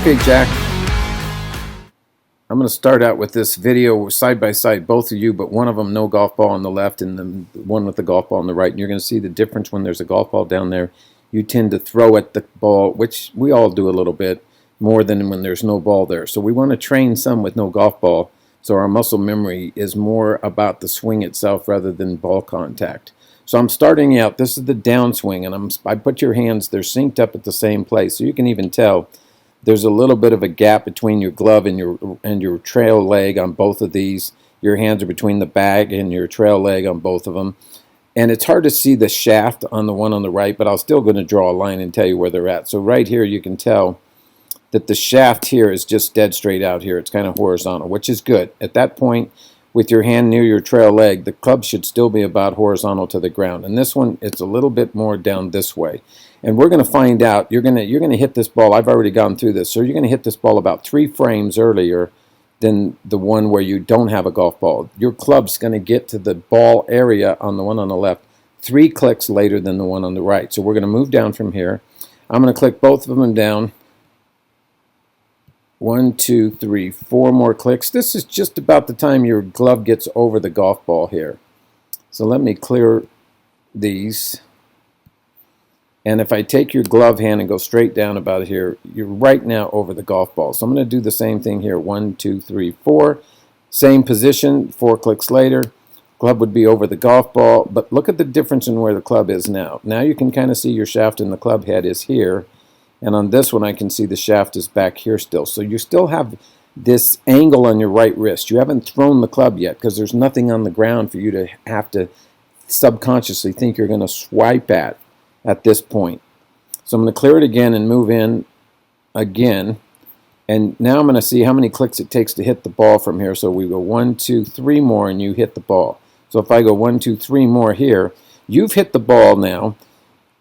Okay, Jack, I'm going to start out with this video side by side, both of you, but one of them no golf ball on the left and the one with the golf ball on the right. And you're going to see the difference when there's a golf ball down there. You tend to throw at the ball, which we all do a little bit, more than when there's no ball there. So we want to train some with no golf ball, so our muscle memory is more about the swing itself rather than ball contact. So I'm starting out, this is the downswing, and I put your hands, they're synced up at the same place. So you can even tell there's a little bit of a gap between your glove and your trail leg on both of these. Your hands are between the bag and your trail leg on both of them. And it's hard to see the shaft on the one on the right, but I'm still going to draw a line and tell you where they're at. So right here you can tell that the shaft here is just dead straight out here. It's kind of horizontal, which is good. At that point, with your hand near your trail leg, the club should still be about horizontal to the ground. And this one, it's a little bit more down this way. And we're going to find out, you're going to hit this ball, I've already gone through this, so you're going to hit this ball about 3 frames earlier than the one where you don't have a golf ball. Your club's going to get to the ball area on the one on the left 3 clicks later than the one on the right. So we're going to move down from here. I'm going to click both of them down. 1, 2, 3, 4 more clicks. This is just about the time your glove gets over the golf ball here. So let me clear these. And if I take your glove hand and go straight down about here, you're right now over the golf ball. So I'm going to do the same thing here. 1, 2, 3, 4. Same position, 4 clicks later. Club would be over the golf ball. But look at the difference in where the club is now. Now you can kind of see your shaft and the club head is here. And on this one, I can see the shaft is back here still. So you still have this angle on your right wrist. You haven't thrown the club yet because there's nothing on the ground for you to have to subconsciously think you're going to swipe at this point. So I'm going to clear it again and move in again. And now I'm going to see how many clicks it takes to hit the ball from here. So we go 1, 2, 3 more and you hit the ball. So if I go 1, 2, 3 more here, you've hit the ball now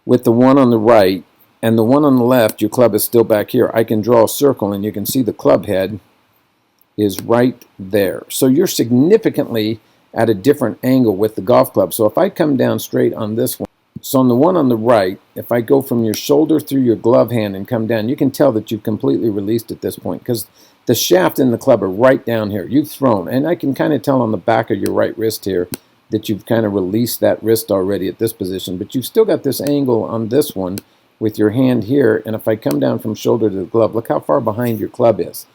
with the one on the right, and the one on the left, your club is still back here. I can draw a circle and you can see the club head is right there. So you're significantly at a different angle with the golf club. So if I come down straight on this one, so on the one on the right, if I go from your shoulder through your glove hand and come down, you can tell that you've completely released at this point because the shaft and the club are right down here. You've thrown, and I can kind of tell on the back of your right wrist here that you've kind of released that wrist already at this position, but you've still got this angle on this one with your hand here, and if I come down from shoulder to the glove, look how far behind your club is.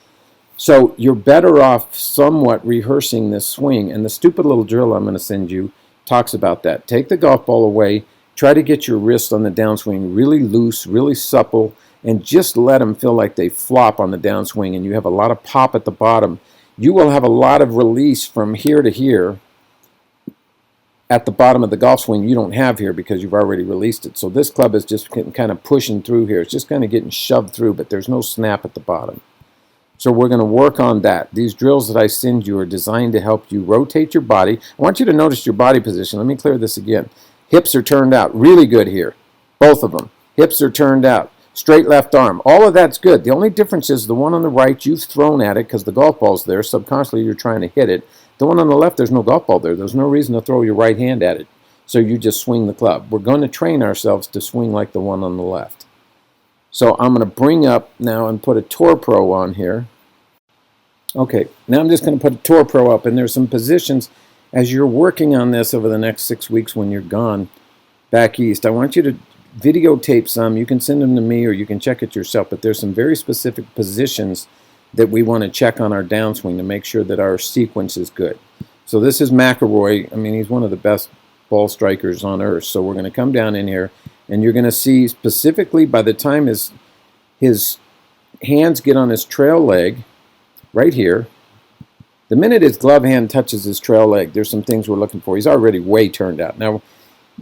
So you're better off somewhat rehearsing this swing, and the stupid little drill I'm going to send you talks about that. Take the golf ball away, try to get your wrist on the downswing really loose, really supple, and just let them feel like they flop on the downswing, and you have a lot of pop at the bottom. You will have a lot of release from here to here at the bottom of the golf swing you don't have here because you've already released it. So this club is just kind of pushing through here. It's just kind of getting shoved through, but there's no snap at the bottom. So we're going to work on that. These drills that I send you are designed to help you rotate your body. I want you to notice your body position. Let me clear this again. Hips are turned out. Really good here. Both of them. Hips are turned out. Straight left arm. All of that's good. The only difference is the one on the right, you've thrown at it because the golf ball's there. Subconsciously, you're trying to hit it. The one on the left, there's no golf ball there. There's no reason to throw your right hand at it. So you just swing the club. We're going to train ourselves to swing like the one on the left. So I'm going to bring up now and put a Tour Pro on here. Okay, now I'm just going to put a Tour Pro up, and there's some positions as you're working on this over the next 6 weeks when you're gone back east. I want you to videotape some. You can send them to me or you can check it yourself, but there's some very specific positions that we want to check on our downswing to make sure that our sequence is good. So this is McIlroy. I mean, he's one of the best ball strikers on earth. So we're going to come down in here, and you're going to see specifically by the time his hands get on his trail leg, right here, the minute his glove hand touches his trail leg, there's some things we're looking for. He's already way turned out. Now,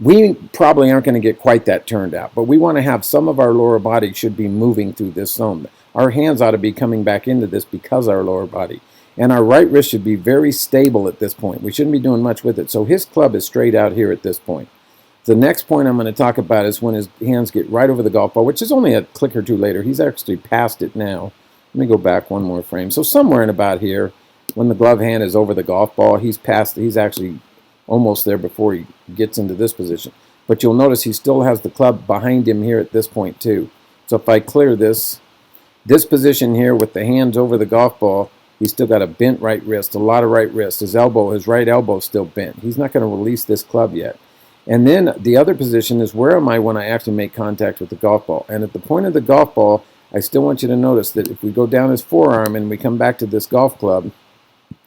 we probably aren't going to get quite that turned out, but we want to have some of our lower body should be moving through this zone. Our hands ought to be coming back into this because our lower body. And our right wrist should be very stable at this point. We shouldn't be doing much with it. So his club is straight out here at this point. The next point I'm going to talk about is when his hands get right over the golf ball, which is only a click or two later. He's actually past it now. Let me go back one more frame. So somewhere in about here, when the glove hand is over the golf ball, he's actually almost there before he gets into this position. But you'll notice he still has the club behind him here at this point too. So if I clear this, This position here with the hands over the golf ball, he's still got a bent right wrist, a lot of right wrist. His right elbow is still bent. He's not going to release this club yet. And then the other position is, where am I when I actually make contact with the golf ball? And at the point of the golf ball, I still want you to notice that if we go down his forearm and we come back to this golf club,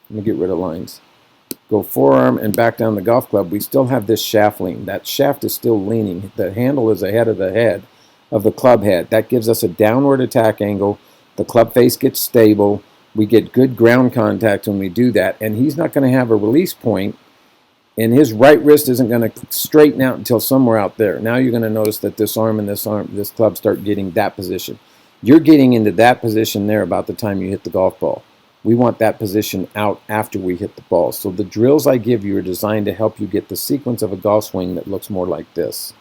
let me get rid of lines. Go forearm and back down the golf club, we still have this shaft lean. That shaft is still leaning. The handle is ahead of the head of the club head. That gives us a downward attack angle. The club face gets stable. We get good ground contact when we do that. And he's not going to have a release point, and his right wrist isn't going to straighten out until somewhere out there. Now you're going to notice that this club start getting that position. You're getting into that position there about the time you hit the golf ball. We want that position out after we hit the ball. So the drills I give you are designed to help you get the sequence of a golf swing that looks more like this.